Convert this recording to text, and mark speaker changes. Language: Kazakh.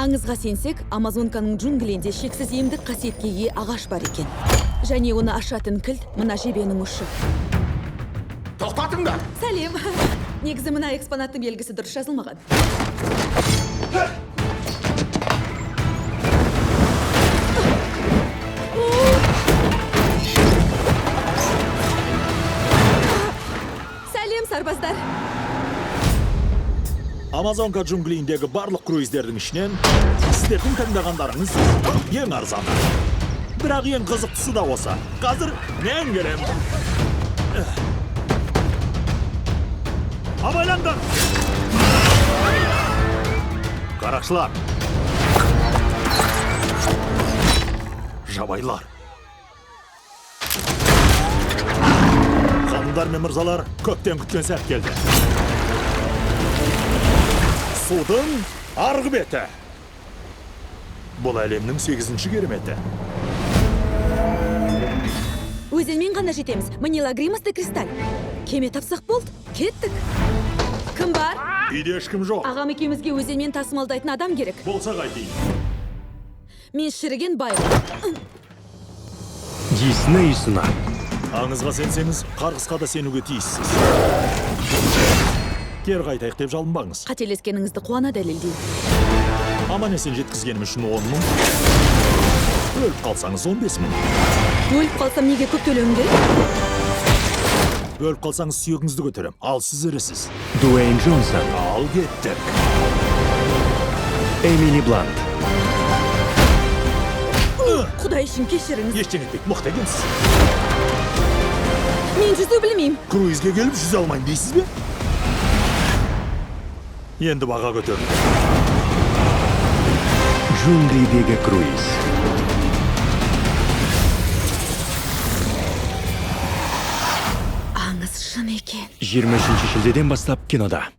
Speaker 1: Аңызға сенсек, Амазонканың джунглинде шексіз емдік қасиетке ие ағаш бар екен. Және оны ашатын кілт мына жебенің ұшы.
Speaker 2: Тоқтатыңдар!
Speaker 1: Сәлем! Негізі мына экспонаттың белгісі дұрыс жазылмаған. Сәлем, сарбаздар!
Speaker 3: Амазонка джунглиіндегі барлық круиздердің ішінен сіздердің таңдағандарыңыз ең арзаны. Бірақ ең қызықтысы да осы. Қазір мен келем. Абайлаңдар! Қарақшылар! Жабайлар! Ханымдар мен мырзалар, көптен күткен сәт келді. Судың арғы беті. Бұл әлемнің 8-ші кереметі.
Speaker 1: Өзенмен ғана жетеміз. Манила Гримасты кристаль. Кеме тапсақ болды. Кеттік. Кім бар?
Speaker 3: Үйде ешкім жоқ.
Speaker 1: Ағам екеумізге өзенмен тасымалдайтын адам керек.
Speaker 3: Болса қайтейін.
Speaker 1: Мен шіріген бай.
Speaker 4: Дисней ұсына.
Speaker 3: Аңызға сенсеңіз, қарғысқа да сенуге тиіссіз. Кер қайтайық деп жалынбаңыз.
Speaker 1: Қателескеніңізді қуана дәлелдеймін.
Speaker 3: Аман есен жеткізгенім үшін 10 мың. Өліп қалсаңыз 15 мың.
Speaker 1: Өліп қалсам неге көп төлеуім керек?
Speaker 3: Өліп қалсаңыз сүйегіңізді көтерем. Ал сіз ірісіз.
Speaker 4: Дуэйн Джонсон.
Speaker 3: Ал кеттік.
Speaker 4: Эмили Блант.
Speaker 1: Құдай үшін кешіріңіз.
Speaker 3: Ештеңе етпек, мықты екенсіз.
Speaker 1: Мен жүзу білмеймін.
Speaker 3: Круизге келіп жүзе алмайын дейсіз бе? Енді баға көтерді.
Speaker 4: Джунглидегі круиз.
Speaker 1: Аңыз шын екен.
Speaker 4: 23 шілдеден бастап кинода.